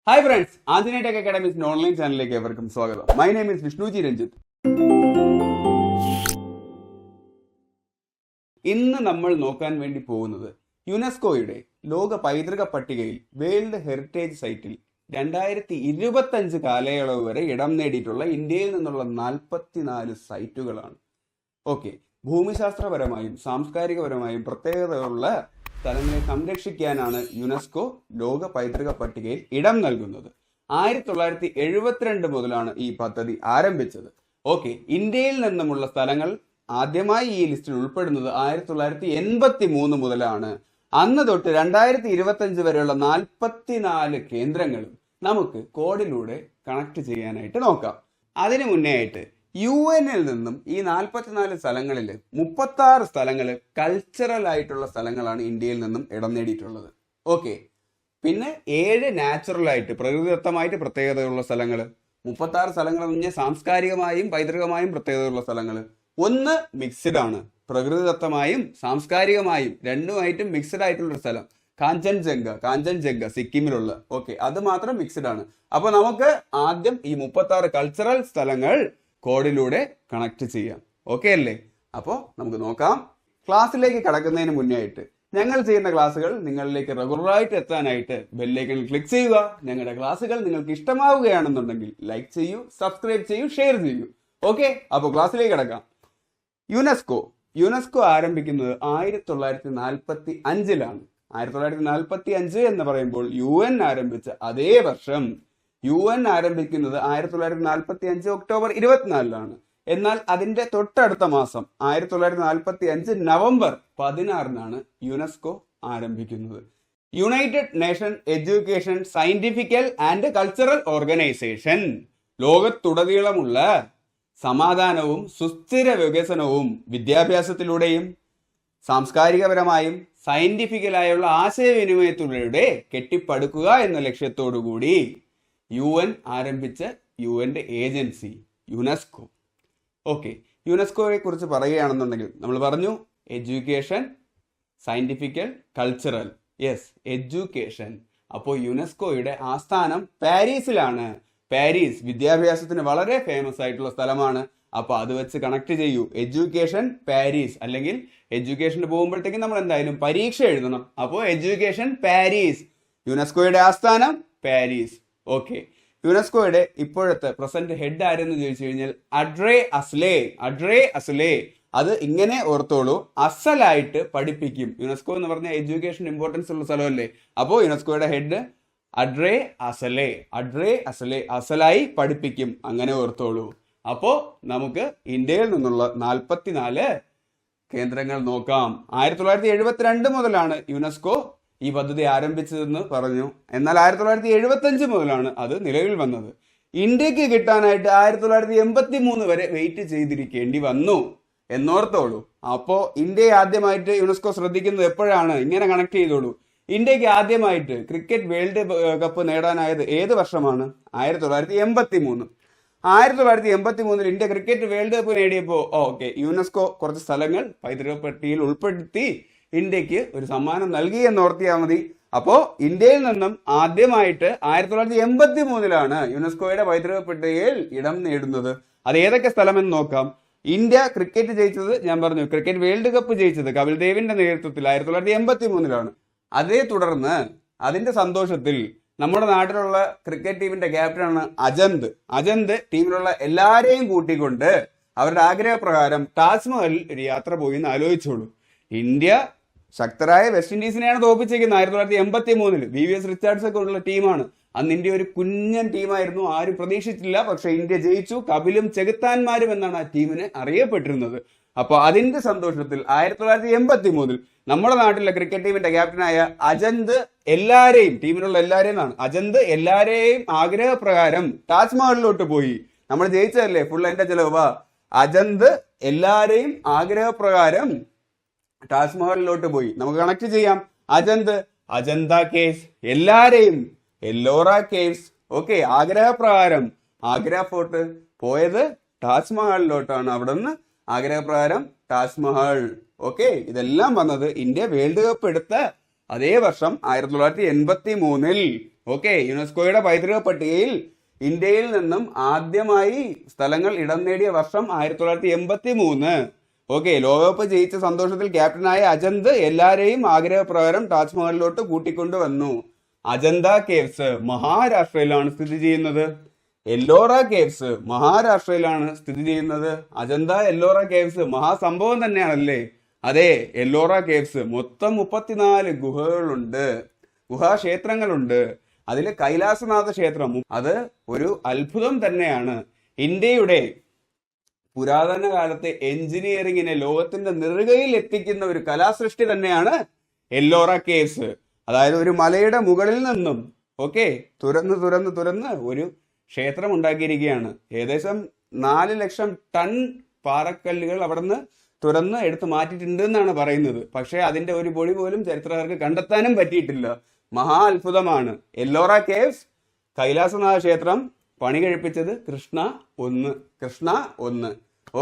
Hi friends, Anjaneya tech അക്കാഡമീസിന്റെ ഓൺലൈൻ ചാനലിലേക്ക് ഏവർക്കും സ്വാഗതം. My name is Vishnuji Ranjith. ഇന്ന് നമ്മൾ നോക്കാൻ വേണ്ടി പോകുന്നത് യുനെസ്കോയുടെ ലോക പൈതൃക പട്ടികയിൽ വേൾഡ് ഹെറിറ്റേജ് സൈറ്റിൽ 2025 കാലയളവ് വരെ ഇടം നേടിയിട്ടുള്ള ഇന്ത്യയിൽ നിന്നുള്ള 44 സൈറ്റുകളാണ്. ഓക്കെ, ഭൂമിശാസ്ത്രപരമായും സാംസ്കാരികപരമായും പ്രത്യേകതയുള്ള സ്ഥലങ്ങളെ സംരക്ഷിക്കാനാണ് യുനെസ്കോ ലോക പൈതൃക പട്ടികയിൽ ഇടം നൽകുന്നത്. 1972 മുതലാണ് ഈ പദ്ധതി ആരംഭിച്ചത്. ഓക്കെ, ഇന്ത്യയിൽ നിന്നുമുള്ള സ്ഥലങ്ങൾ ആദ്യമായി ഈ ലിസ്റ്റിൽ ഉൾപ്പെടുന്നത് 1983 മുതലാണ്. അന്ന് തൊട്ട് 2025 വരെയുള്ള 44 കേന്ദ്രങ്ങളും നമുക്ക് കോഡിലൂടെ കണക്ട് ചെയ്യാനായിട്ട് നോക്കാം. അതിനു മുന്നേ ആയിട്ട് UN-ൽ നിന്നും ഈ 44 സ്ഥലങ്ങളിൽ 36 സ്ഥലങ്ങൾ കൾച്ചറൽ ആയിട്ടുള്ള സ്ഥലങ്ങളാണ് ഇന്ത്യയിൽ നിന്നും ഇടം നേടിയിട്ടുള്ളത്. ഓക്കെ, പിന്നെ 7 നാച്ചുറൽ ആയിട്ട് പ്രകൃതിദത്തമായിട്ട് പ്രത്യേകതയുള്ള സ്ഥലങ്ങൾ, 36 സ്ഥലങ്ങൾ എന്ന് പറഞ്ഞാൽ സാംസ്കാരികമായും പൈതൃകമായും പ്രത്യേകതയുള്ള സ്ഥലങ്ങൾ. 1 മിക്സ്ഡ് ആണ്, പ്രകൃതിദത്തമായും സാംസ്കാരികമായും രണ്ടുമായിട്ടും മിക്സ്ഡ് ആയിട്ടുള്ള സ്ഥലം കാഞ്ചൻജംഗ സിക്കിമിലുള്ള. ഓക്കെ, അത് മാത്രം മിക്സ്ഡ് ആണ്. അപ്പൊ നമുക്ക് ആദ്യം ഈ 36 കൾച്ചറൽ സ്ഥലങ്ങൾ കോഡിലൂടെ കണക്ട് ചെയ്യാം. ഓക്കെ അല്ലേ? അപ്പോൾ നമുക്ക് നോക്കാം. ക്ലാസ്സിലേക്ക് കടക്കുന്നതിന് മുന്നേ ആയിട്ട് ഞങ്ങൾ ചെയ്യുന്ന ക്ലാസ്സുകൾ നിങ്ങളിലേക്ക് റെഗുലറായിട്ട് എത്താനായിട്ട് ബെല്ലൈക്കൺ ക്ലിക്ക് ചെയ്യുക. ഞങ്ങളുടെ ക്ലാസ്സുകൾ നിങ്ങൾക്ക് ഇഷ്ടമാവുകയാണെന്നുണ്ടെങ്കിൽ ലൈക്ക് ചെയ്യൂ, സബ്സ്ക്രൈബ് ചെയ്യൂ, ഷെയർ ചെയ്യൂ. ഓക്കെ, അപ്പോൾ ക്ലാസ്സിലേക്ക് കിടക്കാം. യുനെസ്കോ ആരംഭിക്കുന്നത് 1945-ലാണ്. 1945 എന്ന് പറയുമ്പോൾ UN ആരംഭിച്ച അതേ വർഷം. UN ആരംഭിക്കുന്നത് 1945 ഒക്ടോബർ 24-ലാണ്. എന്നാൽ അതിന്റെ തൊട്ടടുത്ത മാസം 1945 നവംബർ 16-നാണ് യുനെസ്കോ ആരംഭിക്കുന്നത്. United Nation Education Scientifical and Cultural Organization ലോകത്തുടനീളമുള്ള സമാധാനവും സുസ്ഥിര വികസനവും വിദ്യാഭ്യാസത്തിലൂടെയും സാംസ്കാരികപരമായും സയന്റിഫിക്കലായുള്ള ആശയവിനിമയത്തിലൂടെ കെട്ടിപ്പടുക്കുക എന്ന ലക്ഷ്യത്തോടുകൂടി UN ആരംഭിച്ച UNന്റെ ഏജൻസി യുനെസ്കോ. ഓക്കെ, യുനെസ്കോയെ കുറിച്ച് പറയുകയാണെന്നുണ്ടെങ്കിൽ നമ്മൾ പറഞ്ഞു education, scientifical, cultural. Yes, education. അപ്പോൾ യുനെസ്കോയുടെ ആസ്ഥാനം പാരീസിലാണ്. പാരീസ് വിദ്യാഭ്യാസത്തിന് വളരെ ഫേമസ് ആയിട്ടുള്ള സ്ഥലമാണ്. അപ്പൊ അത് വെച്ച് കണക്ട് ചെയ്യൂ. എഡ്യൂക്കേഷൻ പാരീസ്, അല്ലെങ്കിൽ എഡ്യൂക്കേഷന് പോകുമ്പോഴത്തേക്കും നമ്മൾ എന്തായാലും പരീക്ഷ എഴുതണം. അപ്പോൾ എഡ്യൂക്കേഷൻ പാരീസ്, യുനെസ്കോയുടെ ആസ്ഥാനം പാരീസ്. ഓക്കെ, യുനെസ്കോയുടെ ഇപ്പോഴത്തെ പ്രസന്റ് ഹെഡ് ആരെന്ന് ചോദിച്ചു കഴിഞ്ഞാൽ അഡ്രേ അസ്ലേ. അത് ഇങ്ങനെ ഓർത്തോളൂ, അസലായിട്ട് പഠിപ്പിക്കും. യുനെസ്കോ എന്ന് പറഞ്ഞാൽ എഡ്യൂക്കേഷൻ ഇമ്പോർട്ടൻസ് ഉള്ള സ്ഥലമല്ലേ. അപ്പോൾ യുനെസ്കോയുടെ ഹെഡ് അഡ്രേ അസലെ, അസലായി പഠിപ്പിക്കും, അങ്ങനെ ഓർത്തോളൂ. അപ്പോ നമുക്ക് ഇന്ത്യയിൽ നിന്നുള്ള 44 കേന്ദ്രങ്ങൾ നോക്കാം. 1972 മുതലാണ് യുനെസ്കോ ഈ പദ്ധതി ആരംഭിച്ചതെന്ന് പറഞ്ഞു. എന്നാൽ 1975 മുതലാണ് അത് നിലവിൽ വന്നത്. ഇന്ത്യക്ക് കിട്ടാനായിട്ട് 1983 വരെ വെയിറ്റ് ചെയ്തിരിക്കേണ്ടി വന്നു എന്നോർത്തോളൂ. അപ്പോ ഇന്ത്യയെ ആദ്യമായിട്ട് യുനെസ്കോ ശ്രദ്ധിക്കുന്നത് എപ്പോഴാണ്? ഇങ്ങനെ കണക്ട് ചെയ്തോളൂ. ഇന്ത്യക്ക് ആദ്യമായിട്ട് ക്രിക്കറ്റ് വേൾഡ് കപ്പ് നേടാനായത് ഏത് വർഷമാണ്? 1983. 1983 ഇന്ത്യ ക്രിക്കറ്റ് വേൾഡ് കപ്പ് നേടിയപ്പോൾ ഓക്കെ, യുനെസ്കോ കുറച്ച് സ്ഥലങ്ങൾ പൈതൃക പട്ടികയിൽ ഉൾപ്പെടുത്തി ഇന്ത്യക്ക് ഒരു സമ്മാനം നൽകി എന്നോർത്തിയാൽ മതി. അപ്പോ ഇന്ത്യയിൽ നിന്നും ആദ്യമായിട്ട് 1983-ലാണ് യുനെസ്കോയുടെ പൈതൃക പട്ടികയിൽ ഇടം നേടുന്നത്. അത് ഏതൊക്കെ സ്ഥലമെന്ന് നോക്കാം. ഇന്ത്യ ക്രിക്കറ്റ് ജയിച്ചത് ഞാൻ പറഞ്ഞു, ക്രിക്കറ്റ് വേൾഡ് കപ്പ് ജയിച്ചത് കപിൽ ദേവിന്റെ നേതൃത്വത്തിൽ 1983-ലാണ്. അതേ തുടർന്ന് അതിന്റെ സന്തോഷത്തിൽ നമ്മുടെ നാട്ടിലുള്ള ക്രിക്കറ്റ് ടീമിന്റെ ക്യാപ്റ്റനാണ് അജന്ത് ടീമിലുള്ള എല്ലാരെയും കൂട്ടിക്കൊണ്ട് അവരുടെ ആഗ്രഹപ്രകാരം താജ്മഹലിൽ ഒരു യാത്ര പോയി എന്ന് ആലോചിച്ചോളൂ. ഇന്ത്യ ശക്തരായ വെസ്റ്റ് ഇൻഡീസിനെയാണ് തോപ്പിച്ചിരിക്കുന്നത് 1983. VVS റിച്ചാർഡ്സ് ഒക്കെ ഉള്ള ടീമാണ്. അന്ന് ഇന്ത്യ ഒരു കുഞ്ഞൻ ടീമായിരുന്നു, ആരും പ്രതീക്ഷിച്ചില്ല. പക്ഷെ ഇന്ത്യ ജയിച്ചു. കപിലും ചെകുത്താന്മാരും എന്നാണ് ആ ടീമിനെ അറിയപ്പെട്ടിരുന്നത്. അപ്പൊ അതിന്റെ സന്തോഷത്തിൽ 1983 നമ്മുടെ നാട്ടിലെ ക്രിക്കറ്റ് ടീമിന്റെ ക്യാപ്റ്റനായ ടീമിലുള്ള എല്ലാരെയും ആഗ്രഹപ്രകാരം താജ്മഹലിലോട്ട് പോയി. നമ്മൾ ജയിച്ചതല്ലേ, ഫുൾ എന്റെ ചെലവ്. അജന്ത് എല്ലാരെയും ആഗ്രഹപ്രകാരം താജ്മഹലിലോട്ട് പോയി. നമുക്ക് കണക്ട് ചെയ്യാം. അജന്ത കേവ്സ്, എല്ലാരെയും എല്ലോറ കേവ്സ്. ഓക്കെ, ആഗ്രഹപ്രകാരം ആഗ്ര ഫോർട്ട് പോയത് താജ്മഹലിലോട്ടാണ്. അവിടെ നിന്ന് ആഗ്രഹപ്രകാരം താജ്മഹൽ. ഓക്കെ, ഇതെല്ലാം വന്നത് ഇന്ത്യ വേൾഡ് കപ്പ് എടുത്ത അതേ വർഷം 1983 ഓക്കെ, യുനെസ്കോയുടെ പൈതൃക പട്ടികയിൽ ഇന്ത്യയിൽ നിന്നും ആദ്യമായി സ്ഥലങ്ങൾ ഇടം നേടിയ വർഷം 1983. ഓക്കെ, ലോകകപ്പ് ജയിച്ച സന്തോഷത്തിൽ ക്യാപ്റ്റനായ അജന്ത് എല്ലാരെയും ആഗ്രഹപ്രകാരം താജ്മഹലിലോട്ട് കൂട്ടിക്കൊണ്ടുവന്നു. അജന്ത കേവ്സ് മഹാരാഷ്ട്രയിലാണ് സ്ഥിതി ചെയ്യുന്നത്. എല്ലോറ കേവ്സ് മഹാരാഷ്ട്രയിലാണ് സ്ഥിതി ചെയ്യുന്നത്. അജന്ത എല്ലോറ കേവ്സ് മഹാസംഭവം തന്നെയാണല്ലേ? അതെ, എല്ലോറ കേവ്സ് മൊത്തം 34 ഗുഹകളുണ്ട്, ഗുഹാക്ഷേത്രങ്ങളുണ്ട്. അതിൽ കൈലാസനാഥ ക്ഷേത്രം അത് ഒരു അത്ഭുതം തന്നെയാണ്. ഇന്ത്യയുടെ പുരാതന കാലത്തെ എഞ്ചിനീയറിംഗിനെ ലോകത്തിന്റെ നെറുകയിൽ എത്തിക്കുന്ന ഒരു കലാസൃഷ്ടി തന്നെയാണ് എല്ലോറ കേവ്സ്. അതായത് ഒരു മലയുടെ മുകളിൽ നിന്നും ഓക്കെ തുരന്ന് ഒരു ക്ഷേത്രം ഉണ്ടാക്കിയിരിക്കുകയാണ്. ഏകദേശം 4 ലക്ഷം ടൺ പാറക്കല്ലുകൾ അവിടുന്ന് തുറന്ന് എടുത്ത് മാറ്റിയിട്ടുണ്ട് എന്നാണ് പറയുന്നത്. പക്ഷെ അതിന്റെ ഒരു പൊടി പോലും ചരിത്രകാർക്ക് കണ്ടെത്താനും പറ്റിയിട്ടില്ല. മഹാ അത്ഭുതമാണ്. എല്ലോറ കേവ്സ്, കൈലാസനാഥ ക്ഷേത്രം പണി കഴിപ്പിച്ചത് കൃഷ്ണ 1.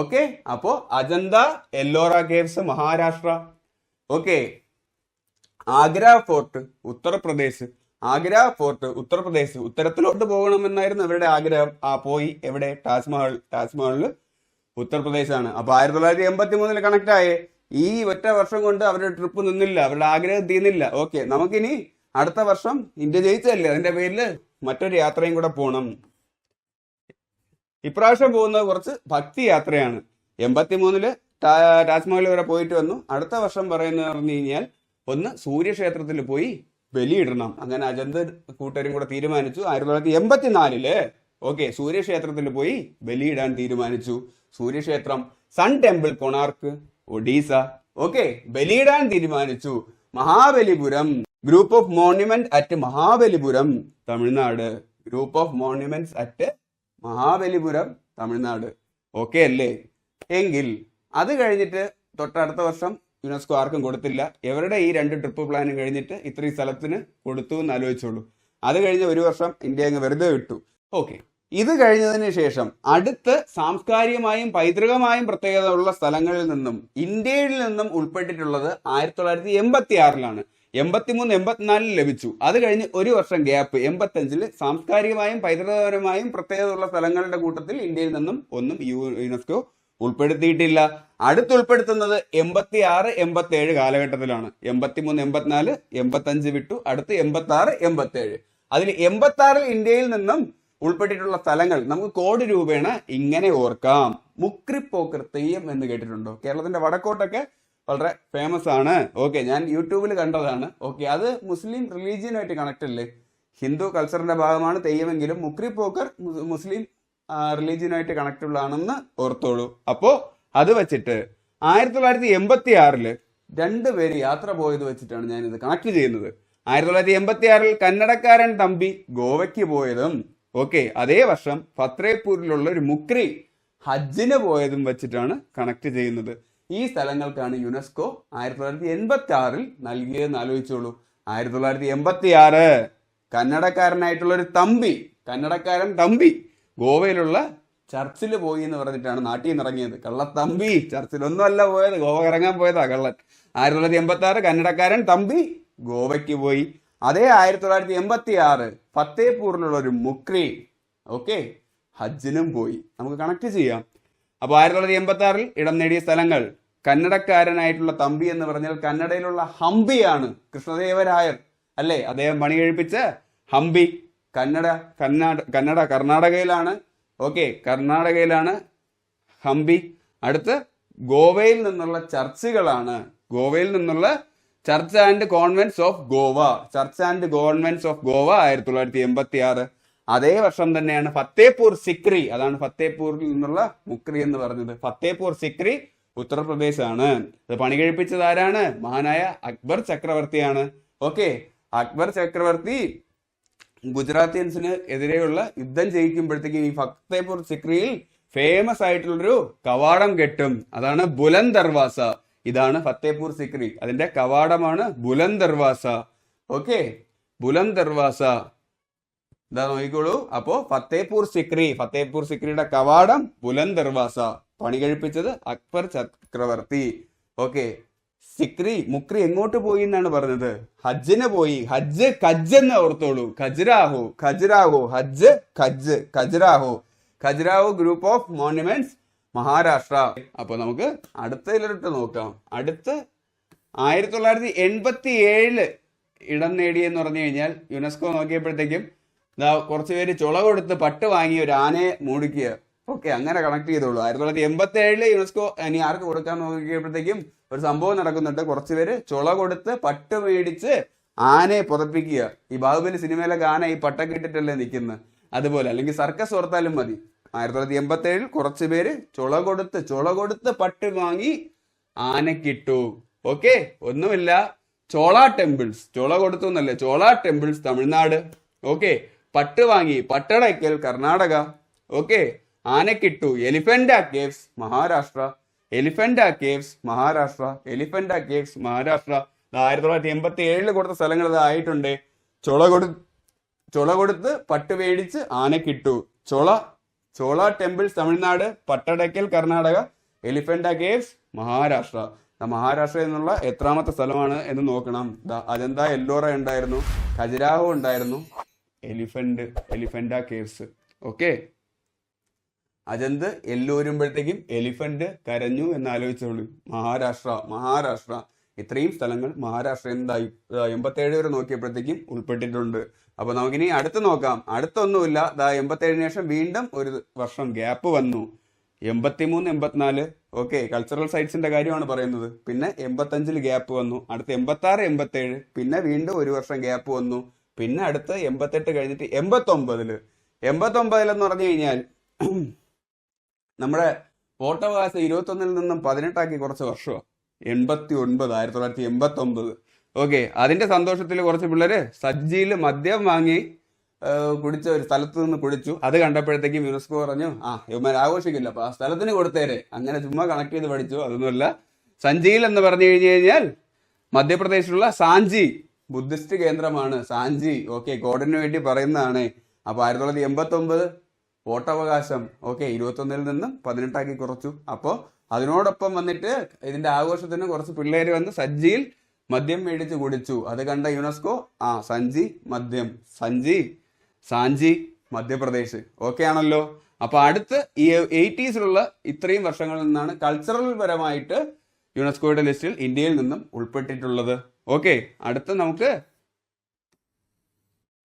ഓക്കെ, അപ്പോ Ajanta Ellora caves Maharashtra. Okay, Agra fort Uttar Pradesh. Agra fort Uttar Pradesh. ഉത്തരത്തിലോട്ട് പോകണമെന്നായിരുന്നു ഇവരുടെ ആഗ്രഹം. പോയി എവിടെ? താജ്മഹലില് ഉത്തർപ്രദേശാണ്. അപ്പൊ 1983 കണക്ട് ആയേ. ഈ ഒറ്റ വർഷം കൊണ്ട് അവരുടെ ട്രിപ്പ് നിന്നില്ല, അവരുടെ ആഗ്രഹം തീർന്നില്ല. ഓക്കെ, നമുക്കിനി അടുത്ത വർഷം ഇന്ത്യ ജയിച്ചല്ലേ, അതിന്റെ പേരില് മറ്റൊരു യാത്രയും കൂടെ പോകണം. ഇപ്രാവശ്യം പോകുന്നത് കുറച്ച് ഭക്തി യാത്രയാണ്. 83 താജ്മഹൽ വരെ പോയിട്ട് വന്നു. അടുത്ത വർഷം പറയുന്നത് പറഞ്ഞു കഴിഞ്ഞാൽ ഒന്ന് സൂര്യക്ഷേത്രത്തിൽ പോയി ബലിയിടണം. അങ്ങനെ അജന്ത് കൂട്ടരും കൂടെ തീരുമാനിച്ചു. 1984 ഓക്കെ, സൂര്യക്ഷേത്രത്തിൽ പോയി ബലിയിടാൻ തീരുമാനിച്ചു. സൂര്യക്ഷേത്രം, sun temple Konark, Odisha. Okay, ബലിയിടാൻ തീരുമാനിച്ചു. Mahabalipuram, group of monument at Mahabalipuram, Tamil Nadu. Group of monuments at Mahabalipuram, Tamil Nadu. Okay അല്ലേ? എങ്കിൽ അത് കഴിഞ്ഞിട്ട് തൊട്ടടുത്ത വർഷം യുനെസ്കോ ആർക്കും കൊടുത്തില്ല. എവരുടെ ഈ 2 ട്രിപ്പ് പ്ലാനും കഴിഞ്ഞിട്ട് ഇത്രയും സ്ഥലത്തിന് കൊടുത്തു എന്ന് ആലോചിച്ചോളൂ. അത് കഴിഞ്ഞ് ഒരു വർഷം ഇന്ത്യ അങ്ങ് വെറുതെ വിട്ടു. ഓക്കെ, ഇത് കഴിഞ്ഞതിന് ശേഷം അടുത്ത് സാംസ്കാരികമായും പൈതൃകമായും പ്രത്യേകത ഉള്ള സ്ഥലങ്ങളിൽ നിന്നും ഇന്ത്യയിൽ നിന്നും ഉൾപ്പെട്ടിട്ടുള്ളത് 1986 83, 84 ലഭിച്ചു. അത് കഴിഞ്ഞ് ഒരു വർഷം ഗ്യാപ്പ് 85 സാംസ്കാരികമായും പൈതൃകപരമായും പ്രത്യേകത ഉള്ള സ്ഥലങ്ങളുടെ കൂട്ടത്തിൽ ഇന്ത്യയിൽ നിന്നും ഒന്നും യുനെസ്കോ ഉൾപ്പെടുത്തിയിട്ടില്ല. അടുത്തുൾപ്പെടുത്തുന്നത് 86, 87 കാലഘട്ടത്തിലാണ്. 83, 84, 85 വിട്ടു. അടുത്ത് 86, 87. അതിൽ 86 ഇന്ത്യയിൽ നിന്നും ഉൾപ്പെട്ടിട്ടുള്ള സ്ഥലങ്ങൾ നമുക്ക് കോഡ് രൂപേണ ഇങ്ങനെ ഓർക്കാം. മുക്രിപ്പോക്കർ തെയ്യം എന്ന് കേട്ടിട്ടുണ്ടോ? കേരളത്തിന്റെ വടക്കോട്ടൊക്കെ വളരെ ഫേമസ് ആണ്. ഓക്കെ, ഞാൻ യൂട്യൂബിൽ കണ്ടതാണ്. ഓക്കെ, അത് മുസ്ലിം റിലീജിയനുമായിട്ട് കണക്ട് അല്ലേ? ഹിന്ദു കൾച്ചറിന്റെ ഭാഗമാണ് തെയ്യമെങ്കിലും മുക്രിപ്പോക്കർ മുസ്ലിം റിലീജിയനുമായിട്ട് കണക്ട് ഉള്ളതാണെന്ന് ഓർത്തോളൂ. അപ്പോ അത് വെച്ചിട്ട് 1986 2 യാത്ര പോയത് വെച്ചിട്ടാണ് ഞാൻ ഇത് കണക്ട് ചെയ്യുന്നത്. 1986 കന്നഡക്കാരൻ തമ്പി ഗോവയ്ക്ക് പോയതും ഓക്കെ, അതേ വർഷം ഫത്തേപൂരിലുള്ള ഒരു മുക്രി ഹജ്ജിന് പോയതും വെച്ചിട്ടാണ് കണക്ട് ചെയ്യുന്നത്. ഈ സ്ഥലങ്ങൾക്കാണ് യുനെസ്കോ 1986 നൽകിയതെന്ന് ആലോചിച്ചോളൂ. 1986 കന്നഡക്കാരനായിട്ടുള്ള ഒരു കന്നഡക്കാരൻ തമ്പി ഗോവയിലുള്ള ചർച്ചിൽ പോയി എന്ന് പറഞ്ഞിട്ടാണ് നാട്ടിൽ നിന്ന് ഇറങ്ങിയത്. കള്ളത്തമ്പി ചർച്ചിലൊന്നും അല്ല പോയത്, ഗോവ ഇറങ്ങാൻ പോയതാ കള്ളൻ. 1986 കന്നഡക്കാരൻ തമ്പി ഗോവയ്ക്ക് പോയി. അതേ 1986 ഫത്തേപൂരിലുള്ള ഒരു മുക്രി ഓക്കെ ഹജ്ജിനും പോയി. നമുക്ക് കണക്ട് ചെയ്യാം. അപ്പൊ 1986 ഇടം നേടിയ സ്ഥലങ്ങൾ കന്നഡക്കാരനായിട്ടുള്ള തമ്പി എന്ന് പറഞ്ഞാൽ കന്നഡയിലുള്ള ഹംപിയാണ്. കൃഷ്ണദേവരായർ അല്ലേ, അദ്ദേഹം പണി കഴിപ്പിച്ച ഹംപി. കർണാടകയിലാണ്. ഓക്കെ, കർണാടകയിലാണ് ഹംപി. അടുത്ത് ഗോവയിൽ നിന്നുള്ള ചർച്ചുകളാണ്. ഗോവയിൽ നിന്നുള്ള church and convents of Goa. 1986. അതേ വർഷം തന്നെയാണ് ഫത്തേപൂർ സിക്രി. അതാണ് ഫത്തേപൂരിൽ നിന്നുള്ള മുക്രി എന്ന് പറഞ്ഞത്. ഫത്തേപൂർ സിക്രി ഉത്തർപ്രദേശ് ആണ്. ഇത് പണി കഴിപ്പിച്ചത് ആരാണ്? മഹാനായ അക്ബർ ചക്രവർത്തിയാണ്. ഓക്കെ, അക്ബർ ചക്രവർത്തി ഗുജറാത്തിയൻസിന് എതിരെയുള്ള യുദ്ധം ജയിക്കുമ്പോഴത്തേക്കും ഈ ഫത്തേപൂർ സിക്രിയിൽ ഫേമസ് ആയിട്ടുള്ളൊരു കവാടം കെട്ടും. അതാണ് ബുലന്ദ് ദർവാസ. ഇതാണ് ഫത്തേപൂർ സിക്രി. അതിന്റെ കവാടമാണ് ബുലന്ദ് ദർവാസ. ഓക്കെ, ബുലന്ദ് ദർവാസ ഇതാ നോക്കിക്കോളൂ. അപ്പോ ഫത്തേപൂർ സിക്രിയുടെ കവാടം ബുലന്ദ് ദർവാസ. പണി കഴിപ്പിച്ചത് അക്ബർ ചക്രവർത്തി. ഓക്കെ, സിക്രി മുക്രി എങ്ങോട്ട് പോയി എന്നാണ് പറഞ്ഞത്? ഹജ്ജിന് പോയി. ഹജ്ജ് കജ്ജ് എന്ന് ഓർത്തോളൂ. ഖജുരാഹോ, ഖജുരാഹോ, ഹജ്ജ് ഖജ്ജ്, Khajuraho. Khajuraho group of monuments, Maharashtra. അപ്പൊ നമുക്ക് അടുത്തതിലോട്ട് നോക്കാം. അടുത്ത് 1987 ഇടം നേടിയെന്ന് പറഞ്ഞു കഴിഞ്ഞാൽ യുനെസ്കോ നോക്കിയപ്പോഴത്തേക്കും കുറച്ച് പേര് ചുള കൊടുത്ത് പട്ട് വാങ്ങി ഒരു ആനയെ മൂടിക്കുക. ഓക്കെ, അങ്ങനെ കണക്ട് ചെയ്തോളൂ. 1987 യുനെസ്കോ ഇനി ആർക്ക് കൊടുക്കാൻ നോക്കിയപ്പോഴത്തേക്കും ഒരു സംഭവം നടക്കുന്നുണ്ട്. കുറച്ചുപേര് ചുള കൊടുത്ത് പട്ട് മേടിച്ച് ആനയെ പുതപ്പിക്കുക. ഈ ബാഹുബലി സിനിമയിലൊക്കെ ആന ഈ പട്ടൊക്കെ ഇട്ടിട്ടല്ലേ നിൽക്കുന്നത്, അതുപോലെ. അല്ലെങ്കിൽ സർക്കസ് ഓർത്താലും മതി. 1987 കുറച്ചുപേര് ചുള കൊടുത്ത് പട്ട് വാങ്ങി ആനക്കിട്ടു. ഓക്കെ, ഒന്നുമില്ല. ചോള ടെമ്പിൾസ്, ചുള കൊടുത്തു എന്നല്ലേ, ചോള ടെമ്പിൾസ് തമിഴ്നാട്. ഓക്കെ, പട്ട് വാങ്ങി പട്ടടയ്ക്കൽ കർണാടക. ഓക്കെ, ആനക്കിട്ടു Elephanta caves Maharashtra. Elephanta caves Maharashtra. Elephanta caves Maharashtra. 1987 കൊടുത്ത സ്ഥലങ്ങൾ ആയിട്ടുണ്ട്. ചുള കൊടുത്ത് പട്ട് മേടിച്ച് ആനക്കിട്ടു. Chola temples Tamil Nadu, Pattadakal Karnataka, Elephanta caves Maharashtra. മഹാരാഷ്ട്ര എന്നുള്ള എത്രാമത്തെ സ്ഥലമാണ് എന്ന് നോക്കണം. അജന്ത എല്ലോറ ഉണ്ടായിരുന്നു, ഖജുരാഹോ ഉണ്ടായിരുന്നു, Elephanta caves. Okay, Ajanth എല്ലോരുമ്പോഴത്തേക്കും elephant കരഞ്ഞു എന്ന് ആലോചിച്ചോളൂ. മഹാരാഷ്ട്ര ഇത്രയും സ്ഥലങ്ങൾ മഹാരാഷ്ട്ര എന്തായി 87 വരെ നോക്കിയപ്പോഴത്തേക്കും ഉൾപ്പെട്ടിട്ടുണ്ട്. അപ്പൊ നമുക്കിനി അടുത്ത് നോക്കാം. അടുത്തൊന്നുമില്ല. 87 ശേഷം വീണ്ടും ഒരു വർഷം ഗ്യാപ്പ് വന്നു. 83, 84. ഓക്കെ, കൾച്ചറൽ സൈറ്റ്സിന്റെ കാര്യമാണ് പറയുന്നത്. പിന്നെ 85 ഗ്യാപ്പ് വന്നു. അടുത്ത് 86, 87. പിന്നെ വീണ്ടും ഒരു വർഷം ഗ്യാപ്പ് വന്നു. പിന്നെ അടുത്ത് 88 കഴിഞ്ഞിട്ട് 89 എന്ന് പറഞ്ഞു കഴിഞ്ഞാൽ നമ്മുടെ വോട്ടവകാശം 21 നിന്നും 18 കുറച്ച് വർഷമാണ്. 1989. ഓക്കെ, അതിന്റെ സന്തോഷത്തിൽ കുറച്ച് പിള്ളേര് സജ്ജിയിൽ മദ്യം വാങ്ങി കുടിച്ച ഒരു സ്ഥലത്ത് നിന്ന് കുടിച്ചു. അത് കണ്ടപ്പോഴത്തേക്കും യുനെസ്കോ പറഞ്ഞു, ഇവന്മാർ ആഘോഷിക്കില്ല, അപ്പൊ ആ സ്ഥലത്തിന് കൊടുത്തേരെ. അങ്ങനെ ചുമ്മാ കണക്ട് ചെയ്ത് പഠിച്ചു. അതൊന്നുമല്ല. സഞ്ജിയിൽ എന്ന് പറഞ്ഞു കഴിഞ്ഞാൽ മധ്യപ്രദേശിലുള്ള സാഞ്ചി ബുദ്ധിസ്റ്റ് കേന്ദ്രമാണ്. സാഞ്ചി. ഓക്കെ, കോഡിന് വേണ്ടി പറയുന്നതാണ്. അപ്പൊ 1989 വോട്ടവകാശം 21 നിന്നും 18 കുറച്ചു. അപ്പോൾ അതിനോടൊപ്പം വന്നിട്ട് ഇതിന്റെ ആഘോഷത്തിന് കുറച്ച് പിള്ളേര് വന്ന് സജ്ജിയിൽ മദ്യം മേടിച്ച് കുടിച്ചു. അത് കണ്ട യുനെസ്കോ സാഞ്ചി മധ്യപ്രദേശ്. ഓക്കെ ആണല്ലോ. അപ്പൊ അടുത്ത് ഈ 80s ഇത്രയും വർഷങ്ങളിൽ നിന്നാണ് കൾച്ചറൽ പരമായിട്ട് യുനെസ്കോയുടെ ലിസ്റ്റിൽ ഇന്ത്യയിൽ നിന്നും ഉൾപ്പെട്ടിട്ടുള്ളത്. ഓക്കെ, അടുത്ത് നമുക്ക്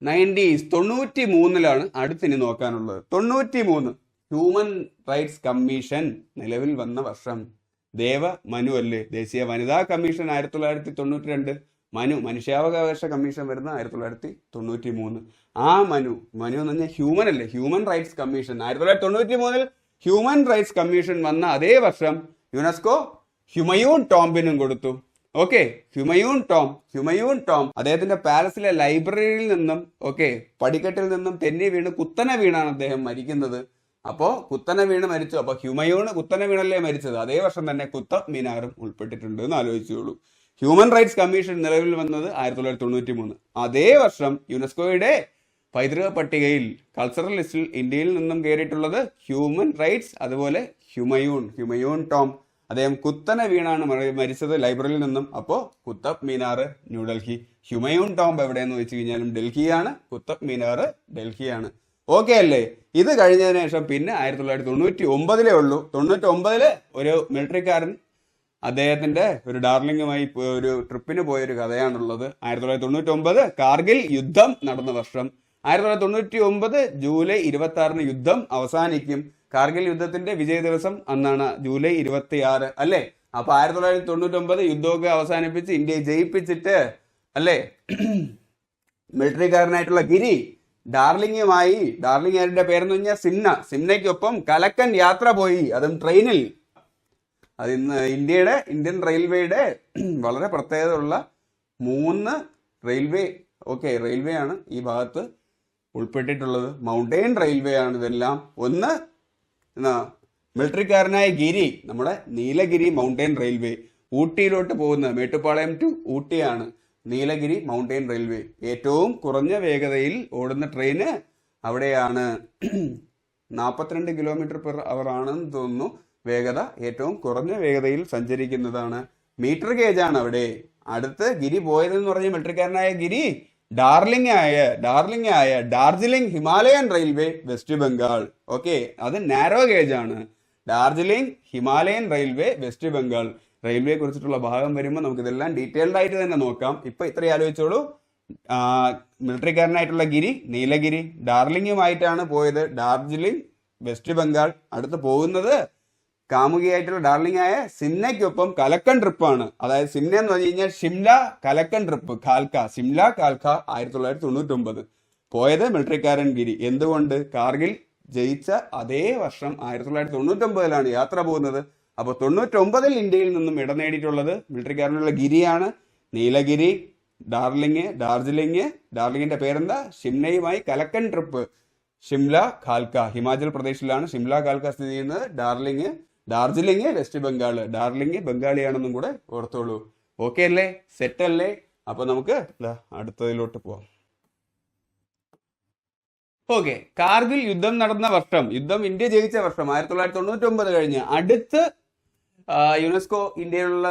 90s 93 അടുത്തിനി നോക്കാനുള്ളത്. 93 ഹ്യൂമൻ റൈറ്റ്സ് കമ്മീഷൻ നിലവിൽ വന്ന വർഷം. മനു അല്ലേ, ദേശീയ വനിതാ കമ്മീഷൻ 1992. മനുഷ്യാവകാശ കമ്മീഷൻ വരുന്ന 1993. ആ മനു എന്ന് പറഞ്ഞാൽ ഹ്യൂമൻ അല്ലേ, human rights commission. 1993 human rights commission വന്ന അതേ വർഷം യുനെസ്കോ ഹ്യൂമയൂൺ ടോംബിനും കൊടുത്തു. ഓക്കെ, ഹ്യൂമയൂൺ ടോം അദ്ദേഹത്തിന്റെ പാലസിലെ ലൈബ്രറിയിൽ നിന്നും പടിക്കെട്ടിൽ നിന്നും തെന്നി വീണ് കുത്തനെ വീണാണ് അദ്ദേഹം മരിക്കുന്നത്. അപ്പോ കുത്തനെ വീണ് മരിച്ചു. അപ്പൊ ഹ്യൂമയൂൺ കുത്തനെ വീണല്ലേ മരിച്ചത്. അതേ വർഷം തന്നെ കുത്തബ് മിനാറും ഉൾപ്പെട്ടിട്ടുണ്ട് എന്ന് ആലോചിച്ചോളൂ. ഹ്യൂമൻ റൈറ്റ്സ് കമ്മീഷൻ നിലവിൽ വന്നത് 1993. അതേ വർഷം യുനെസ്കോയുടെ പൈതൃക പട്ടികയിൽ കൾച്ചറൽ ലിസ്റ്റിൽ ഇന്ത്യയിൽ നിന്നും കയറിയിട്ടുള്ളത് ഹ്യൂമൻ റൈറ്റ്സ്, അതുപോലെ ഹ്യൂമയൂൺ ടോം. അദ്ദേഹം കുത്തനെ വീണാണ് മരിച്ചത് ലൈബ്രറിയിൽ നിന്നും. അപ്പോ കുത്തബ് മിനാർ ന്യൂഡൽഹി. ഹ്യൂമയൂൺ ടോം എവിടെയെന്ന് വെച്ച് കഴിഞ്ഞാലും ഡൽഹിയാണ്. കുത്തബ് മിനാർ ഡൽഹിയാണ്. ഓക്കെ അല്ലേ? ഇത് കഴിഞ്ഞതിന് ശേഷം പിന്നെ 1999 ഉള്ളൂ. 99 ഒരു മിലിറ്ററിക്കാരൻ അദ്ദേഹത്തിന്റെ ഒരു ഡാർലിംഗുമായി ഒരു ട്രിപ്പിന് പോയൊരു കഥയാണുള്ളത്. 1999 കാർഗിൽ യുദ്ധം നടന്ന വർഷം. 1999 ജൂലൈ 26 യുദ്ധം അവസാനിക്കും. കാർഗിൽ യുദ്ധത്തിന്റെ വിജയ ദിവസം അന്നാണ്, ജൂലൈ 26 അല്ലേ? അപ്പൊ 1999 യുദ്ധമൊക്കെ അവസാനിപ്പിച്ച് ഇന്ത്യയെ ജയിപ്പിച്ചിട്ട് അല്ലേ മിലിറ്ററിക്കാരനായിട്ടുള്ള ഗിരി ഡാർലിംഗിന്റെ പേരെന്ന് പറഞ്ഞാൽ സിംനയ്ക്കൊപ്പം കലക്കൻ യാത്ര പോയി, അതും ട്രെയിനിൽ. അത് ഇന്ന് ഇന്ത്യൻ റെയിൽവേയുടെ വളരെ പ്രത്യേകത ഉള്ള 3 റെയിൽവേ ആണ് ഈ ഭാഗത്ത് ഉൾപ്പെട്ടിട്ടുള്ളത്. മൗണ്ടെയിൻ റെയിൽവേ ആണ് ഇതെല്ലാം. ഒന്ന് മിലിറ്ററിക്കാരനായ ഗിരി, നമ്മുടെ നീലഗിരി മൗണ്ടെയിൻ റെയിൽവേ. ഊട്ടിയിലോട്ട് പോകുന്ന മേട്ടുപ്പാളയം ടു ഊട്ടിയാണ് നീലഗിരി മൗണ്ടെയിൻ റെയിൽവേ. ഏറ്റവും കുറഞ്ഞ വേഗതയിൽ ഓടുന്ന ട്രെയിന് അവിടെയാണ്. 42 കിലോമീറ്റർ പെർ അവർ ആണെന്ന് തോന്നുന്നു വേഗത. ഏറ്റവും കുറഞ്ഞ വേഗതയിൽ സഞ്ചരിക്കുന്നതാണ് മീറ്റർ ഗേജ് ആണ് അവിടെ. അടുത്ത് ഗിരി പോയതെന്ന് പറഞ്ഞ മിലിറ്ററിക്കാരനായ ഗിരി ഡാർലിംഗ് ആയ Darjeeling Himalayan railway West Bengal. Okay, അത് നാരോ ഗേജ് ആണ്. Darjeeling Himalayan railway West Bengal. റെയിൽവേയെ കുറിച്ചിട്ടുള്ള ഭാഗം വരുമ്പോൾ നമുക്ക് ഇതെല്ലാം ഡീറ്റെയിൽഡ് ആയിട്ട് തന്നെ നോക്കാം. ഇപ്പൊ ഇത്രയും ആലോചിച്ചോളൂ. മിലിറ്ററിക്കാരനായിട്ടുള്ള ഗിരി നീലഗിരി, ഡാർലിംഗുമായിട്ടാണ് പോയത്, ഡാർജിലിംഗ് വെസ്റ്റ് ബംഗാൾ. അടുത്ത് പോകുന്നത് കാമുകിയായിട്ടുള്ള ഡാർലിംഗ് ആയ സിംനയ്ക്കൊപ്പം കലക്കൻ ട്രിപ്പാണ്. അതായത് സിംന എന്ന് പറഞ്ഞു കഴിഞ്ഞാൽ ഷിംല കലക്കൻ ട്രിപ്പ്, കാൽക്ക, സിംല കാൽക്ക 1999 പോയത് മിലിറ്ററിക്കാരൻ ഗിരി. എന്തുകൊണ്ട്? കാർഗിൽ ജയിച്ച അതേ വർഷം 1999 യാത്ര പോകുന്നത്. അപ്പോൾ 99 ഇന്ത്യയിൽ നിന്നും ഇടം നേടിയിട്ടുള്ളത് മിലിറ്ററിക്കാരനുള്ള ഗിരിയാണ്. നീലഗിരി, ഡാർജിലിംഗിന്റെ പേരെന്താ? ഷിംലയുമായി കലക്കൻ ട്രിപ്പ്, ഷിംല കാൽക്ക, ഹിമാചൽ പ്രദേശിലാണ് ഷിംല കാൽക്ക സ്ഥിതി ചെയ്യുന്നത്. ഡാർജിലിംഗ് വെസ്റ്റ് ബംഗാൾ. ഡാർലിംഗ് ബംഗാളിയാണെന്നും കൂടെ ഓർത്തോളൂ. ഓക്കെ അല്ലേ? സെറ്റ് അല്ലേ? അപ്പൊ നമുക്ക് അടുത്തതിലോട്ട് പോവാം. ഓക്കെ, കാർഗിൽ യുദ്ധം നടന്ന വർഷം, യുദ്ധം ഇന്ത്യ ജയിച്ച വർഷം 1999 കഴിഞ്ഞ് അടുത്ത് യുനെസ്കോ ഇന്ത്യയിലുള്ള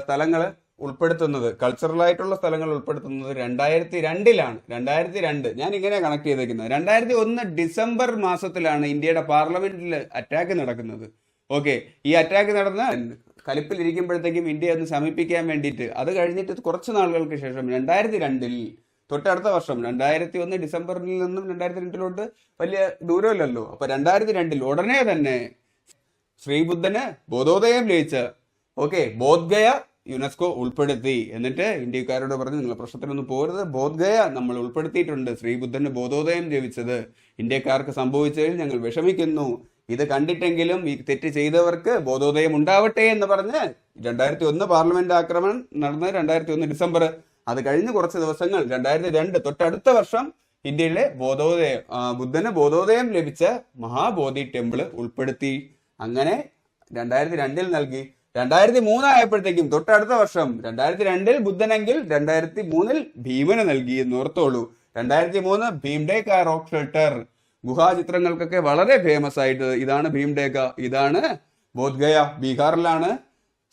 സ്ഥലങ്ങൾ ഉൾപ്പെടുത്തുന്നത്, കൾച്ചറൽ ആയിട്ടുള്ള സ്ഥലങ്ങൾ ഉൾപ്പെടുത്തുന്നത് 2002 2002 ഞാൻ ഇങ്ങനെ കണക്ട് ചെയ്തേക്കുന്നത്. 2001 ഡിസംബർ മാസത്തിലാണ് ഇന്ത്യയുടെ പാർലമെന്റിൽ അറ്റാക്ക് നടക്കുന്നത്. ഓക്കെ, ഈ അറ്റാക്ക് നടന്ന് കലിപ്പിലിരിക്കുമ്പോഴത്തേക്കും ഇന്ത്യ ഒന്ന് ശമിപ്പിക്കാൻ വേണ്ടിയിട്ട്, അത് കഴിഞ്ഞിട്ട് കുറച്ച് നാളുകൾക്ക് ശേഷം 2002 തൊട്ടടുത്ത വർഷം 2001 ഡിസംബറിൽ നിന്നും 2002 വലിയ ദൂരമില്ലല്ലോ. അപ്പൊ 2002 ഉടനെ തന്നെ ശ്രീബുദ്ധന് ബോധോദയം ലയിച്ച ബോധ്ഗയ യുനെസ്കോ ഉൾപ്പെടുത്തി. എന്നിട്ട് ഇന്ത്യക്കാരോട് പറഞ്ഞു, നിങ്ങൾ പ്രശ്നത്തിനൊന്നും പോരുത്, ബോധ്ഗയ നമ്മൾ ഉൾപ്പെടുത്തിയിട്ടുണ്ട്. ശ്രീബുദ്ധന് ബോധോദയം ലഭിച്ചത് ഇന്ത്യക്കാർക്ക് സംഭവിച്ചതിൽ ഞങ്ങൾ വിഷമിക്കുന്നു. ഇത് കണ്ടിട്ടെങ്കിലും ഈ തെറ്റ് ചെയ്തവർക്ക് ബോധോദയം ഉണ്ടാവട്ടെ എന്ന് പറഞ്ഞ് 2001 പാർലമെന്റ് ആക്രമണം നടന്നത് 2001 ഡിസംബർ. അത് കഴിഞ്ഞ് കുറച്ച് ദിവസങ്ങൾ 2002 തൊട്ടടുത്ത വർഷം ഇന്ത്യയിലെ ബുദ്ധന് ബോധോദയം ലഭിച്ച മഹാബോധി ടെമ്പിള് ഉൾപ്പെടുത്തി. അങ്ങനെ 2002 നൽകി. 2003 ആയപ്പോഴത്തേക്കും തൊട്ടടുത്ത വർഷം 2002 ബുദ്ധനെങ്കിൽ 2003 ഭീമന് നൽകി എന്ന് ഓർത്തോളൂ. 2003 ഭീംഡേക്ക റോക്ക് ഷെൽട്ടർ, ഗുഹാചിത്രങ്ങൾക്കൊക്കെ വളരെ ഫേമസ് ആയിട്ട് ഇതാണ് ഭീംഡേക്ക, ഇതാണ് ബോധ്ഗയ, ബീഹാറിലാണ്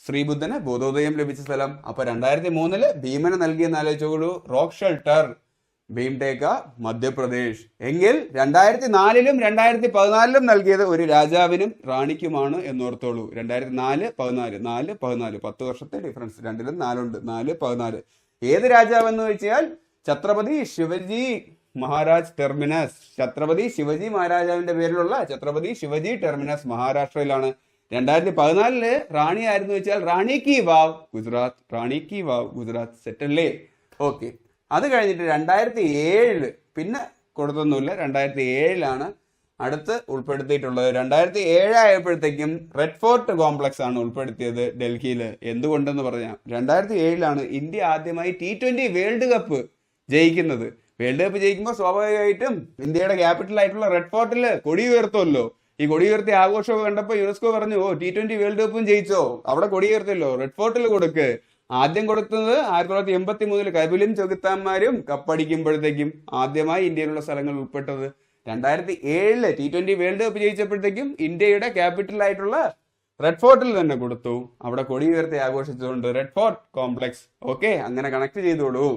ശ്രീബുദ്ധന് ബോധോദയം ലഭിച്ച സ്ഥലം. അപ്പൊ 2003 ഭീമന് നൽകിയെന്ന് ആലോചിച്ചോളൂ. Rock shelter Bhimbetka Madhya Pradesh. എങ്കിൽ 2004 2014 നൽകിയത് ഒരു രാജാവിനും റാണിക്കുമാണ് എന്നോർത്തോളൂ. 2004 14 10 വർഷത്തെ ഡിഫറൻസ്, രണ്ടിലും 4 ഉണ്ട്. 4 14 ഏത് രാജാവെന്ന് വെച്ചാൽ ഛത്രപതി ശിവജി മഹാരാജ് ടെർമിനസ്. ഛത്രപതി ശിവജി മഹാരാജാവിന്റെ പേരിലുള്ള ഛത്രപതി ശിവജി ടെർമിനസ് മഹാരാഷ്ട്രയിലാണ്. 2014 റാണി ആയിരുന്നു വെച്ചാൽ റാണി കി വാവ് ഗുജറാത്ത്. റാണി കി വാവ് ഗുജറാത്ത്. സെറ്റല്ലേ? ഓക്കെ, അത് കഴിഞ്ഞിട്ട് 2007 പിന്നെ കൊടുത്തൊന്നുമില്ല. 2007 അടുത്ത് ഉൾപ്പെടുത്തിയിട്ടുള്ളത്. 2007 ആയപ്പോഴത്തേക്കും റെഡ് ഫോർട്ട് കോംപ്ലക്സ് ആണ് ഉൾപ്പെടുത്തിയത് ഡൽഹിയിൽ. എന്തുകൊണ്ടെന്ന് പറഞ്ഞാൽ 2007 ഇന്ത്യ ആദ്യമായി T20 വേൾഡ് കപ്പ് ജയിക്കുന്നത്. വേൾഡ് കപ്പ് ജയിക്കുമ്പോൾ സ്വാഭാവികമായിട്ടും ഇന്ത്യയുടെ ക്യാപിറ്റൽ ആയിട്ടുള്ള റെഡ് ഫോർട്ടിൽ കൊടി ഉയർത്തുമല്ലോ. ഈ കൊടി ഉയർത്തി ആഘോഷമൊക്കെ കണ്ടപ്പോൾ യുനെസ്കോ പറഞ്ഞു, T20 വേൾഡ് കപ്പും ജയിച്ചോ, അവിടെ കൊടി ഉയർത്തില്ലോ, റെഡ് ഫോർട്ടിൽ കൊടുക്ക്. ആദ്യം കൊടുത്തത് 1983 കപിലും ചെകുത്താന്മാരും കപ്പടിക്കുമ്പോഴത്തേക്കും ആദ്യമായി ഇന്ത്യയിലുള്ള സ്ഥലങ്ങൾ ഉൾപ്പെട്ടത്. 2007 T20 വേൾഡ് കപ്പ് ജയിച്ചപ്പോഴത്തേക്കും ഇന്ത്യയുടെ ക്യാപിറ്റൽ ആയിട്ടുള്ള റെഡ് ഫോർട്ടിൽ തന്നെ കൊടുത്തു. അവിടെ കൊടി ഉയർത്തി ആഘോഷിച്ചുകൊണ്ട് റെഡ് ഫോർട്ട് കോംപ്ലക്സ്. ഓക്കെ, അങ്ങനെ കണക്ട് ചെയ്തോളൂ.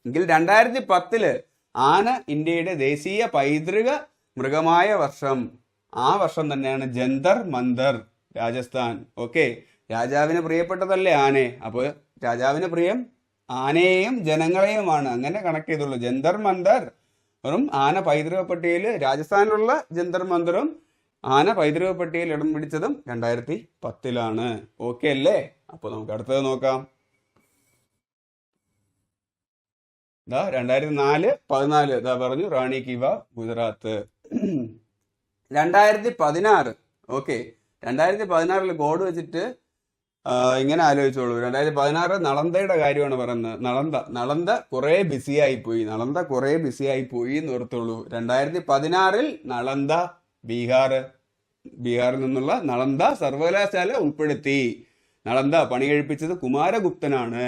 എങ്കിൽ 2010 ആന ഇന്ത്യയുടെ ദേശീയ പൈതൃക മൃഗമായ വർഷം. ആ വർഷം തന്നെയാണ് ജന്തർ മന്തർ, രാജസ്ഥാൻ. ഓക്കെ, രാജാവിന് പ്രിയപ്പെട്ടതല്ലേ ആനയെ, അപ്പോൾ രാജാവിന് പ്രിയം ആനയെയും ജനങ്ങളെയുമാണ്. അങ്ങനെ കണക്ട് ചെയ്തുള്ളൂ. ജന്തർ മന്തർ ആന പൈതൃക പട്ടികയിൽ രാജസ്ഥാനിലുള്ള ജന്തർ മന്ദറും ആന പൈതൃക പട്ടികയിൽ ഇടം പിടിച്ചതും 2010 ഓക്കെ അല്ലേ? അപ്പോൾ നമുക്ക് അടുത്തത് നോക്കാം. 2004 പറഞ്ഞു റാണി കി വാവ് ഗുജറാത്ത്. 2016 ഓക്കെ, 2016 കോഡ് വെച്ചിട്ട് ഇങ്ങനെ ആലോചിച്ചോളൂ. 2016 നളന്തയുടെ കാര്യമാണ് പറയുന്നത്. നളന്ത കുറെ ബിസിയായി പോയി എന്ന് ഓർത്തോളൂ. 2016 നളന്ത ബീഹാറിൽ നിന്നുള്ള നളന്ത സർവകലാശാല ഉൾപ്പെടുത്തി. നളന്ത പണി കഴിപ്പിച്ചത് കുമാരഗുപ്തനാണ്.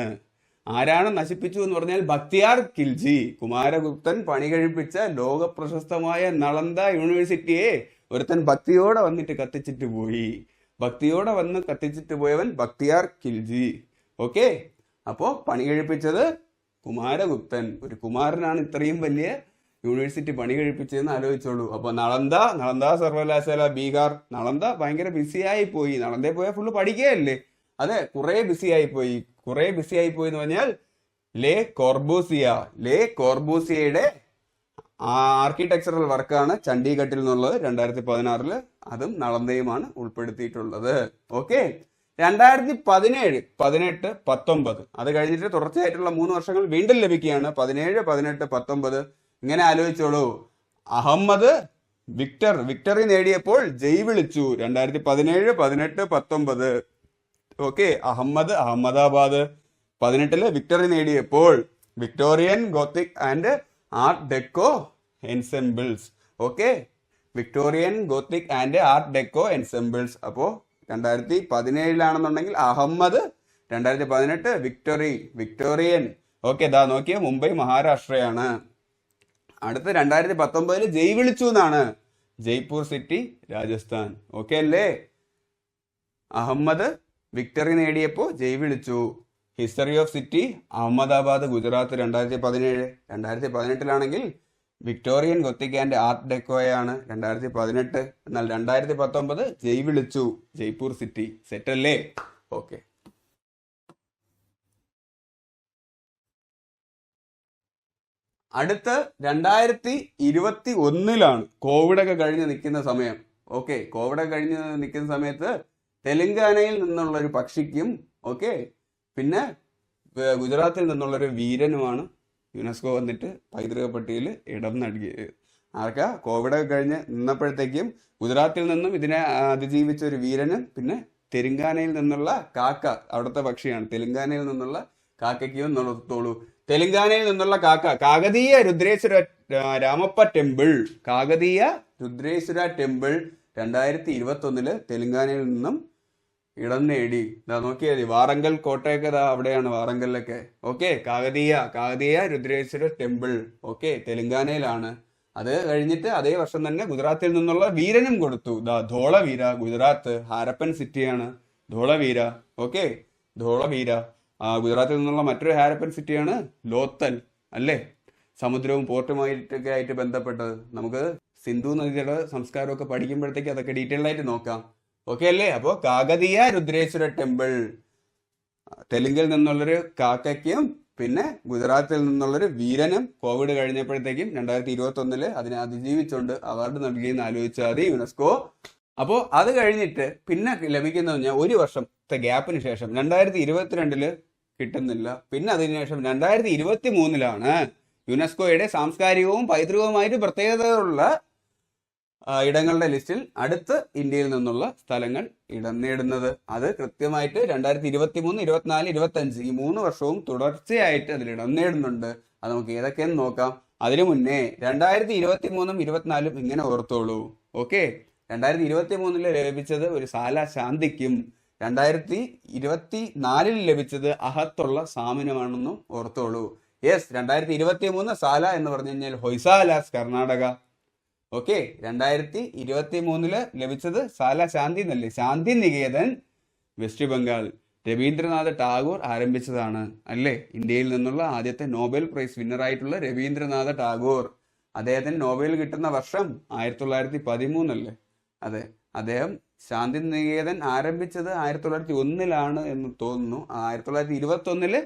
ആരാണ് നശിപ്പിച്ചു എന്ന് പറഞ്ഞാൽ ബക്തിയാർ ഖിൽജി. കുമാരഗുപ്തൻ പണി കഴിപ്പിച്ച ലോക പ്രശസ്തമായ നളന്ദ യൂണിവേഴ്സിറ്റിയെ ഒരുത്തൻ ഭക്തിയോടെ വന്നിട്ട് കത്തിച്ചിട്ട് പോയി. ഭക്തിയോടെ വന്ന് കത്തിച്ചിട്ട് പോയവൻ ബക്തിയാർ ഖിൽജി. ഓക്കെ, അപ്പോ പണി കഴിപ്പിച്ചത് കുമാരഗുപ്തൻ. ഒരു കുമാരനാണ് ഇത്രയും വലിയ യൂണിവേഴ്സിറ്റി പണി കഴിപ്പിച്ചതെന്ന് ആലോചിച്ചോളൂ. അപ്പൊ നളന്ദ സർവകലാശാല ബീഹാർ. നളന്ദ ഭയങ്കര ബിസിയായി പോയി. നളന്ദയിൽ പോയാൽ ഫുള്ള് പഠിക്കുകയല്ലേ. അതെ, കുറെ ബിസിയായി പോയി എന്ന് പറഞ്ഞാൽ ലേ കോർബൂസിയയുടെ ആർക്കിടെക്ചറൽ വർക്കാണ് ചണ്ഡീഗഡിൽ നിന്നുള്ളത് 2016. അതും നളന്ദയുമാണ് ഉൾപ്പെടുത്തിയിട്ടുള്ളത്. ഓക്കെ, 2017, 18, 19 അത് കഴിഞ്ഞിട്ട് തുടർച്ചയായിട്ടുള്ള 3 വർഷങ്ങൾ വീണ്ടും ലഭിക്കുകയാണ്. 17, 18, 19. ഇങ്ങനെ ആലോചിച്ചോളൂ. അഹമ്മദ് വിക്ടറി നേടിയപ്പോൾ ജയ് വിളിച്ചു. 2017, 18, 19. ഓക്കെ, അഹമ്മദാബാദ് 18 വിക്ടറി നേടിയപ്പോൾ Victorian Gothic and art deco ensembles. Okay, Victorian Gothic and art deco ensembles. അപ്പോ 2017 അഹമ്മദ്, 2018 വിക്ടോറിയൻ. ഓക്കെ, ഇതാ നോക്കിയ മുംബൈ മഹാരാഷ്ട്രയാണ്. അടുത്ത് 2019 ജയ് വിളിച്ചു എന്നാണ്, ജയ്പൂർ സിറ്റി രാജസ്ഥാൻ. ഓക്കെ അല്ലേ? അഹമ്മദ് വിക്ടറി നേടിയപ്പോ ജയ് വിളിച്ചു. History of city Ahmedabad Gujarat 2017. 2018 Victorian Gothic and art ഡെക്കോയാണ് 2018. എന്നാൽ 2019 ജയ് വിളിച്ചു, ജയ്പൂർ സിറ്റി. സെറ്റ് അല്ലേ? ഓക്കെ, അടുത്ത് 2021 കോവിഡൊക്കെ കഴിഞ്ഞ് നിൽക്കുന്ന സമയം. ഓക്കെ, കോവിഡൊക്കെ കഴിഞ്ഞ് നിൽക്കുന്ന സമയത്ത് തെലങ്കാനയിൽ നിന്നുള്ള ഒരു പക്ഷിക്കും ഓക്കെ പിന്നെ ഗുജറാത്തിൽ നിന്നുള്ളൊരു വീരനുമാണ് യുനെസ്കോ വന്നിട്ട് പൈതൃക പട്ടികയിൽ ഇടം നൽകിയത്. ആർക്കാ? കോവിഡൊക്കെ കഴിഞ്ഞ് നിന്നപ്പോഴത്തേക്കും ഗുജറാത്തിൽ നിന്നും ഇതിനെ അതിജീവിച്ച ഒരു വീരനും പിന്നെ തെലങ്കാനയിൽ നിന്നുള്ള കാക്ക, അവിടുത്തെ പക്ഷിയാണ്. തെലങ്കാനയിൽ നിന്നുള്ള കാക്കയ്ക്കും നിർത്തോളൂ. തെലങ്കാനയിൽ നിന്നുള്ള കാകതീയ രുദ്രേശ്വര രാമപ്പ ടെമ്പിൾ, കാകതീയ രുദ്രേശ്വര ടെമ്പിൾ 2021 തെലങ്കാനയിൽ നിന്നും ഇടം നേടി. ഇതാ നോക്കിയാൽ വാറങ്കൽ കോട്ടയൊക്കെ അവിടെയാണ്, വാറങ്കലിലൊക്കെ. Okay, Kakatiya Rudreshwara temple okay തെലങ്കാനയിലാണ്. അത് കഴിഞ്ഞിട്ട് അതേ വർഷം തന്നെ ഗുജറാത്തിൽ നിന്നുള്ള വീരനും കൊടുത്തു. ധോളവീര, ഗുജറാത്ത് ഹാരപ്പൻ സിറ്റിയാണ് ധോളവീര. ഓക്കെ, ധോളവീര. ഗുജറാത്തിൽ നിന്നുള്ള മറ്റൊരു ഹാരപ്പൻ സിറ്റിയാണ് ലോത്തൽ അല്ലേ, സമുദ്രവും പോർട്ടുമായിട്ടൊക്കെ ആയിട്ട് ബന്ധപ്പെട്ടത്. നമുക്ക് സിന്ധു നദിയുടെ സംസ്കാരമൊക്കെ പഠിക്കുമ്പോഴത്തേക്ക് അതൊക്കെ ഡീറ്റെയിൽ ആയിട്ട് നോക്കാം. ഓക്കെ അല്ലേ? അപ്പോൾ കാകതീയ രുദ്രേശ്വര ടെമ്പിൾ, തെലുങ്കിൽ നിന്നുള്ളൊരു കാക്കയ്ക്കും പിന്നെ ഗുജറാത്തിൽ നിന്നുള്ളൊരു വീരനും കോവിഡ് കഴിഞ്ഞപ്പോഴത്തേക്കും 2021 അതിനെ അതിജീവിച്ചുകൊണ്ട് അവാർഡ് നൽകിയെന്ന് ആലോചിച്ചാൽ മതി യുനെസ്കോ. അപ്പോൾ അത് കഴിഞ്ഞിട്ട് പിന്നെ ലഭിക്കുന്നത് ഞാൻ ഒരു വർഷത്തെ ഗ്യാപ്പിന് ശേഷം 2022 കിട്ടുന്നില്ല. പിന്നെ അതിനുശേഷം 2023 യുനെസ്കോയുടെ സാംസ്കാരികവും പൈതൃകവുമായിട്ട് പ്രത്യേകതകളുള്ള ഇടങ്ങളുടെ ലിസ്റ്റിൽ അടുത്ത് ഇന്ത്യയിൽ നിന്നുള്ള സ്ഥലങ്ങൾ ഇടം നേടുന്നത്. അത് കൃത്യമായിട്ട് 2023, 24, 25 ഈ 3 വർഷവും തുടർച്ചയായിട്ട് അതിൽ ഇടം നേടുന്നുണ്ട്. അത് നമുക്ക് ഏതൊക്കെയെന്ന് നോക്കാം. അതിനു മുന്നേ 2023ഉം 24ഉം ഇങ്ങനെ ഓർത്തോളൂ. ഓക്കെ, 2023 ലഭിച്ചത് ഒരു സാല ശാന്തിക്കും 2024 ലഭിച്ചത് അഹത്തുള്ള സാമിനുമാണെന്നും ഓർത്തോളൂ. യെസ്, 2023 സാല എന്ന് പറഞ്ഞു കഴിഞ്ഞാൽ ഹൊയ്സാലാസ് കർണാടക. ഓക്കെ, 2023 ലഭിച്ചത് സാല ശാന്തി എന്നല്ലേ, ശാന്തി നികേതൻ വെസ്റ്റ് ബംഗാൾ. രവീന്ദ്രനാഥ് ടാഗോർ ആരംഭിച്ചതാണ് അല്ലേ, ഇന്ത്യയിൽ നിന്നുള്ള ആദ്യത്തെ നോബൽ പ്രൈസ് വിന്നറായിട്ടുള്ള രവീന്ദ്രനാഥ ടാഗോർ. അദ്ദേഹത്തിന് നോബൽ കിട്ടുന്ന വർഷം 1913 അല്ലേ. അതെ, അദ്ദേഹം ശാന്തി നികേതൻ ആരംഭിച്ചത് 1901 എന്ന് തോന്നുന്നു. 1921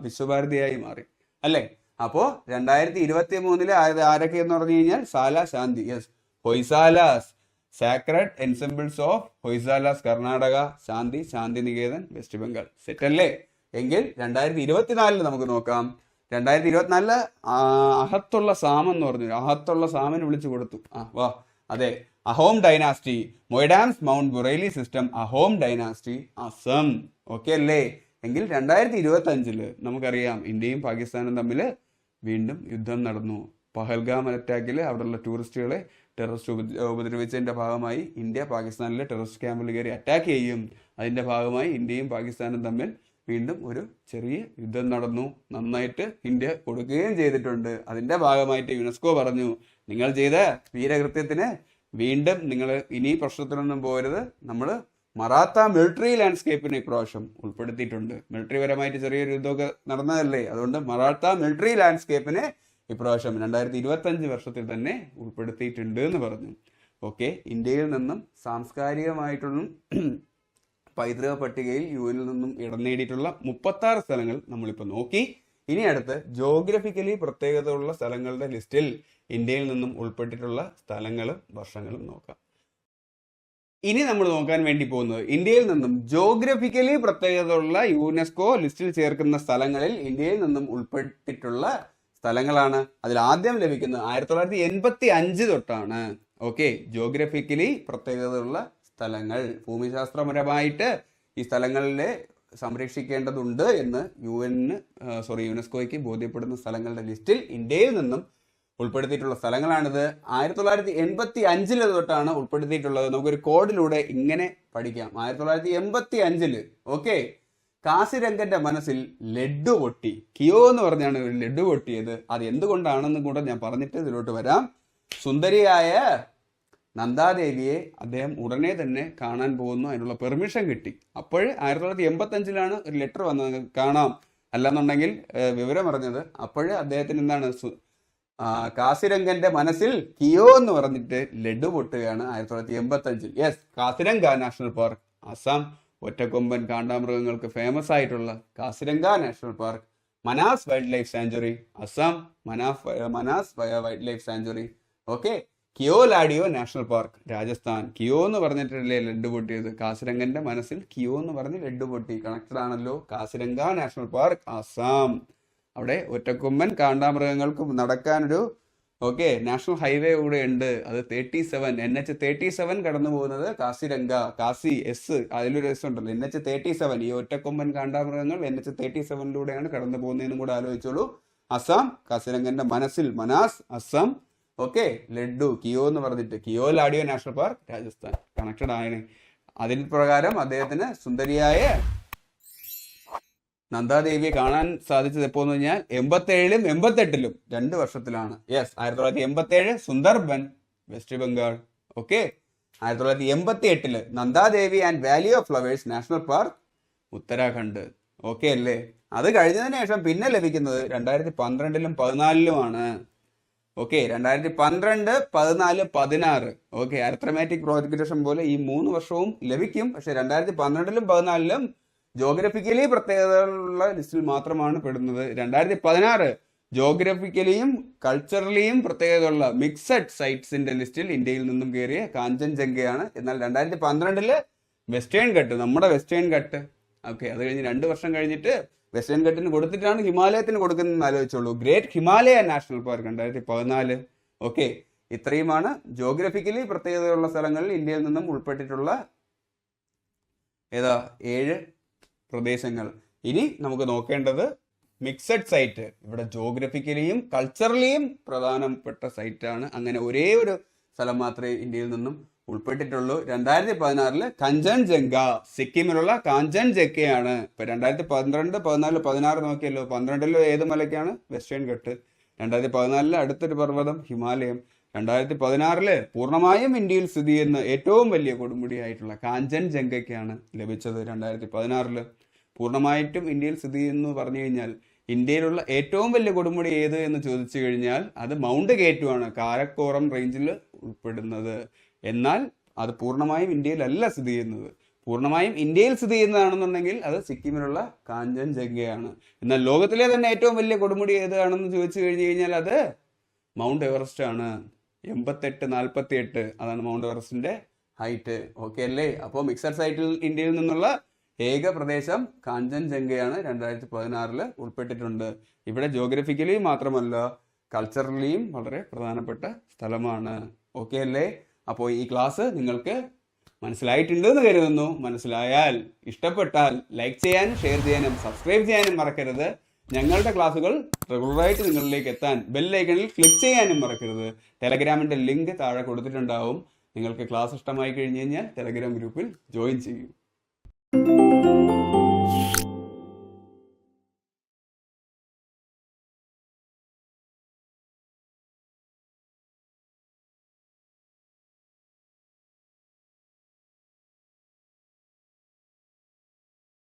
വിശ്വഭാരതിയായി മാറി അല്ലേ. അപ്പോ 2023 ആരൊക്കെ എന്ന് പറഞ്ഞു കഴിഞ്ഞാൽ സാല ശാന്തി. Yes, Hoysalas sacred ensembles of Hoysalas Karnataka, Santiniketan West Bengal. Set അല്ലേ? എങ്കിൽ 2024 നമുക്ക് നോക്കാം. 2024 അഹത്തുള്ള സാം എന്ന് പറഞ്ഞു, അഹത്തുള്ള സാമിന് വിളിച്ചു കൊടുത്തു. വാ, അതെ, Ahom dynasty, Moidams mound burial system, Ahom dynasty, Assam. Okay അല്ലേ? എങ്കിൽ 2025 നമുക്കറിയാം ഇന്ത്യയും പാകിസ്ഥാനും തമ്മിൽ വീണ്ടും യുദ്ധം നടന്നു. പഹൽഗാം അറ്റാക്കിൽ അവിടെയുള്ള ടൂറിസ്റ്റുകളെ ടെററിസ്റ്റ് ഉപദ്രവിച്ചതിന്റെ ഭാഗമായി ഇന്ത്യ പാകിസ്ഥാനിലെ ടെററിസ്റ്റ് ക്യാമ്പിൽ കയറി അറ്റാക്ക് ചെയ്യും. അതിന്റെ ഭാഗമായി ഇന്ത്യയും പാകിസ്ഥാനും തമ്മിൽ വീണ്ടും ഒരു ചെറിയ യുദ്ധം നടന്നു. നന്നായിട്ട് ഇന്ത്യ കൊടുക്കുകയും ചെയ്തിട്ടുണ്ട്. അതിന്റെ ഭാഗമായിട്ട് യുനെസ്കോ പറഞ്ഞു, നിങ്ങൾ ചെയ്ത വീരകൃത്യത്തിന് വീണ്ടും നിങ്ങൾ ഇനി പ്രശ്നത്തിലൊന്നും പോരുത്. നമ്മൾ മറാത്ത മിലിറ്ററി ലാൻഡ്സ്കേപ്പിനെ ഇപ്രാവശ്യം ഉൾപ്പെടുത്തിയിട്ടുണ്ട്. മിലിറ്ററി പരമായിട്ട് ചെറിയൊരു യുദ്ധമൊക്കെ നടന്നതല്ലേ, അതുകൊണ്ട് മറാത്ത മിലിറ്ററി ലാൻഡ്സ്കേപ്പിനെ ഇപ്രാവശ്യം 2025 വർഷത്തിൽ തന്നെ ഉൾപ്പെടുത്തിയിട്ടുണ്ട് എന്ന് പറഞ്ഞു. ഓക്കെ, ഇന്ത്യയിൽ നിന്നും സാംസ്കാരികമായിട്ടുള്ള പൈതൃക പട്ടികയിൽ UN നിന്നും ഇടം നേടിയിട്ടുള്ള 36 സ്ഥലങ്ങൾ നമ്മളിപ്പോൾ നോക്കി. ഇനി അടുത്ത് ജോഗ്രഫിക്കലി പ്രത്യേകതയുള്ള സ്ഥലങ്ങളുടെ ലിസ്റ്റിൽ ഇന്ത്യയിൽ നിന്നും ഉൾപ്പെട്ടിട്ടുള്ള സ്ഥലങ്ങളും വർഷങ്ങളും നോക്കാം. ഇനി നമ്മൾ നോക്കാൻ വേണ്ടി പോകുന്നത് ഇന്ത്യയിൽ നിന്നും ജോഗ്രഫിക്കലി പ്രത്യേകതയുള്ള യുനെസ്കോ ലിസ്റ്റിൽ ചേർക്കുന്ന സ്ഥലങ്ങളിൽ ഇന്ത്യയിൽ നിന്നും ഉൾപ്പെട്ടിട്ടുള്ള സ്ഥലങ്ങളാണ്. അതിൽ ആദ്യം ലഭിക്കുന്നത് 1985 തൊട്ടാണ്. ഓക്കെ, ജോഗ്രഫിക്കലി പ്രത്യേകതയുള്ള സ്ഥലങ്ങൾ, ഭൂമിശാസ്ത്രപരമായിട്ട് ഈ സ്ഥലങ്ങളിലെ സംരക്ഷിക്കേണ്ടതുണ്ട് എന്ന് യുനെസ്കോയ്ക്ക് ബോധ്യപ്പെടുന്ന സ്ഥലങ്ങളുടെ ലിസ്റ്റിൽ ഇന്ത്യയിൽ നിന്നും ഉൾപ്പെടുത്തിയിട്ടുള്ള സ്ഥലങ്ങളാണിത്. 1985 തൊട്ടാണ് ഉൾപ്പെടുത്തിയിട്ടുള്ളത്. നമുക്കൊരു കോഡിലൂടെ ഇങ്ങനെ പഠിക്കാം. 1985. ഓക്കെ, കാസിരംഗന്റെ മനസ്സിൽ ലഡ്ഡു പൊട്ടി. കിയോ എന്ന് പറഞ്ഞാണ് ഒരു ലഡ്ഡു പൊട്ടിയത്. അത് എന്തുകൊണ്ടാണെന്നും കൂടെ ഞാൻ പറഞ്ഞിട്ട് ഇതിലോട്ട് വരാം. സുന്ദരിയായ നന്ദാദേവിയെ അദ്ദേഹം ഉടനെ തന്നെ കാണാൻ പോകുന്നു. അതിനുള്ള പെർമിഷൻ കിട്ടി. അപ്പോൾ 1985 ഒരു ലെറ്റർ വന്നത് കാണാം. അല്ലെന്നുണ്ടെങ്കിൽ വിവരം അറിഞ്ഞത് അപ്പോഴേ അദ്ദേഹത്തിന് എന്താണ് കാസിരംഗന്റെ മനസ്സിൽ കിയോ എന്ന് പറഞ്ഞിട്ട് ലഡ്ഡു പൊട്ടുകയാണ് 1985. Yes, Kaziranga national park, Assam. ഒറ്റക്കൊമ്പൻ കാണ്ടാമൃഗങ്ങൾക്ക് ഫേമസ് ആയിട്ടുള്ള Kaziranga national park. Manas wildlife sanctuary, Assam. Manas wildlife sanctuary. Okay, Keoladeo national park, Rajasthan. കിയോ എന്ന് പറഞ്ഞിട്ടല്ലേ ലഡ്ഡു പൊട്ടിയത്. കാസിരംഗന്റെ മനസ്സിൽ കിയോ എന്ന് പറഞ്ഞ് ലഡ്ഡു പൊട്ടി. കണക്റ്റഡ് ആണല്ലോ. Kaziranga national park, Assam. അവിടെ ഒറ്റക്കൊമ്പൻ കാണ്ടാമൃഗങ്ങൾക്ക് നടക്കാനൊരു നാഷണൽ ഹൈവേ കൂടെ ഉണ്ട്. അത് 37 NH 37 കടന്നു പോകുന്നത് കാസിരംഗ, കാസി എസ്, അതിലൊരു എസ് ഉണ്ടല്ലോ, NH 37. ഈ ഒറ്റക്കൊമ്പൻ കാണ്ടാമൃഗങ്ങൾ NH 37 കടന്നു പോകുന്നതെന്നും കൂടെ ആലോചിച്ചോളൂ. അസം, കാസിരംഗന്റെ മനസ്സിൽ മനാസ്, അസം. ഓക്കെ, ലഡ്ഡു, കിയോ എന്ന് പറഞ്ഞിട്ട് കിയോ ലാഡിയോ നാഷണൽ പാർക്ക്, രാജസ്ഥാൻ. കണക്റ്റഡ് ആണ്. അതിന് പ്രകാരം അദ്ദേഹത്തിന് സുന്ദരിയായ നന്ദാദേവിയെ കാണാൻ സാധിച്ചത് എപ്പോന്ന് പറഞ്ഞാൽ 87 88 2 വർഷത്തിലാണ്. Yes, 1987 Sundarban, West Bengal. Okay, 1988 Nanda Devi and valley of flowers national park, Uttarakhand. Okay അല്ലേ? അത് കഴിഞ്ഞതിന് ശേഷം പിന്നെ ലഭിക്കുന്നത് 2012 14 ഓക്കെ, 2012 14 16. ഓക്കെ, അരിത്മെറ്റിക് പ്രോഗ്രഷൻ പോലെ ഈ 3 വർഷവും ലഭിക്കും. പക്ഷെ 2012 14 ജോഗ്രഫിക്കലി പ്രത്യേകതകളുള്ള ലിസ്റ്റിൽ മാത്രമാണ് പെടുന്നത്. 2016 ജോഗ്രഫിക്കലിയും കൾച്ചറലിയും പ്രത്യേകതയുള്ള മിക്സഡ് സൈറ്റ്സിന്റെ ലിസ്റ്റിൽ ഇന്ത്യയിൽ നിന്നും കയറിയ കാഞ്ചൻജംഗയാണ്. എന്നാൽ 2012 വെസ്റ്റേൺ ഘട്ട്, നമ്മുടെ വെസ്റ്റേൺ ഘട്ട്. ഓക്കെ, അത് കഴിഞ്ഞ് 2 വർഷം കഴിഞ്ഞിട്ട് വെസ്റ്റേൺ ഘട്ടിന് കൊടുത്തിട്ടാണ് ഹിമാലയത്തിന് കൊടുക്കുന്നതെന്ന് ആലോചിച്ചോളൂ. Great Himalaya national park 2014. Okay, ഇത്രയുമാണ് ജോഗ്രഫിക്കലി പ്രത്യേകതയുള്ള സ്ഥലങ്ങളിൽ ഇന്ത്യയിൽ നിന്നും ഉൾപ്പെട്ടിട്ടുള്ള 7 പ്രദേശങ്ങൾ. ഇനി നമുക്ക് നോക്കേണ്ടത് മിക്സഡ് സൈറ്റ്. ഇവിടെ ജോഗ്രഫിക്കലിയും കൾച്ചറലിയും പ്രധാനപ്പെട്ട സൈറ്റാണ്. അങ്ങനെ ഒരേ ഒരു സ്ഥലം മാത്രമേ ഇന്ത്യയിൽ നിന്നും ഉൾപ്പെട്ടിട്ടുള്ളൂ. 2016 കഞ്ചൻജംഗ, സിക്കിമിലുള്ള കാഞ്ചൻജംഗയാണ്. ഇപ്പൊ 2012 14 16 നോക്കിയല്ലോ. 12 ഏത് മലയ്ക്കാണ്? വെസ്റ്റേൺ ഘട്ട്. 2014 അടുത്തൊരു പർവ്വതം ഹിമാലയം. 2016 പൂർണ്ണമായും ഇന്ത്യയിൽ സ്ഥിതി ചെയ്യുന്ന ഏറ്റവും വലിയ കൊടുമുടിയായിട്ടുള്ള കാഞ്ചൻജംഗയ്ക്കാണ് ലഭിച്ചത്. 2016 പൂർണ്ണമായിട്ടും ഇന്ത്യയിൽ സ്ഥിതി ചെയ്യുന്നു പറഞ്ഞു കഴിഞ്ഞാൽ ഇന്ത്യയിലുള്ള ഏറ്റവും വലിയ കൊടുമുടി ഏത് എന്ന് ചോദിച്ചു കഴിഞ്ഞാൽ അത് മൗണ്ട് കെ2 ആണ്, കാരക്കോറം റേഞ്ചിൽ ഉൾപ്പെടുന്നത്. എന്നാൽ അത് പൂർണ്ണമായും ഇന്ത്യയിലല്ല സ്ഥിതി ചെയ്യുന്നത്. പൂർണ്ണമായും ഇന്ത്യയിൽ സ്ഥിതി ചെയ്യുന്നതാണെന്നുണ്ടെങ്കിൽ അത് സിക്കിമിലുള്ള കാഞ്ചൻജംഗയാണ്. എന്നാൽ ലോകത്തിലെ തന്നെ ഏറ്റവും വലിയ കൊടുമുടി ഏതാണെന്ന് ചോദിച്ചു കഴിഞ്ഞു കഴിഞ്ഞാൽ അത് മൗണ്ട് എവറസ്റ്റ് ആണ്. 8848 അതാണ് മൗണ്ട് എവറസ്റ്റിന്റെ ഹൈറ്റ്. ഓക്കെ അല്ലേ? അപ്പോൾ മിക്സഡ് സൈറ്റിൽ ഇന്ത്യയിൽ നിന്നുള്ള ഏക പ്രദേശം കാഞ്ചൻജംഗയാണ്. 2016 ഉൾപ്പെട്ടിട്ടുണ്ട്. ഇവിടെ ജോഗ്രഫിക്കലി മാത്രമല്ല കൾച്ചറലിയും വളരെ പ്രധാനപ്പെട്ട സ്ഥലമാണ്. ഓക്കെ അല്ലേ? അപ്പോൾ ഈ ക്ലാസ് നിങ്ങൾക്ക് മനസ്സിലായിട്ടുണ്ട് എന്ന് കരുതുന്നു. മനസ്സിലായാൽ, ഇഷ്ടപ്പെട്ടാൽ ലൈക്ക് ചെയ്യാനും ഷെയർ ചെയ്യാനും സബ്സ്ക്രൈബ് ചെയ്യാനും മറക്കരുത്. ഞങ്ങളുടെ ക്ലാസ്സുകൾ റെഗുലറായിട്ട് നിങ്ങളിലേക്ക് എത്താൻ ബെല്ലൈക്കണിൽ ക്ലിക്ക് ചെയ്യാനും മറക്കരുത്. ടെലഗ്രാമിന്റെ ലിങ്ക് താഴെ കൊടുത്തിട്ടുണ്ടാവും. നിങ്ങൾക്ക് ക്ലാസ് ഇഷ്ടമായി കഴിഞ്ഞു കഴിഞ്ഞാൽ ടെലഗ്രാം ഗ്രൂപ്പിൽ ജോയിൻ ചെയ്യൂ.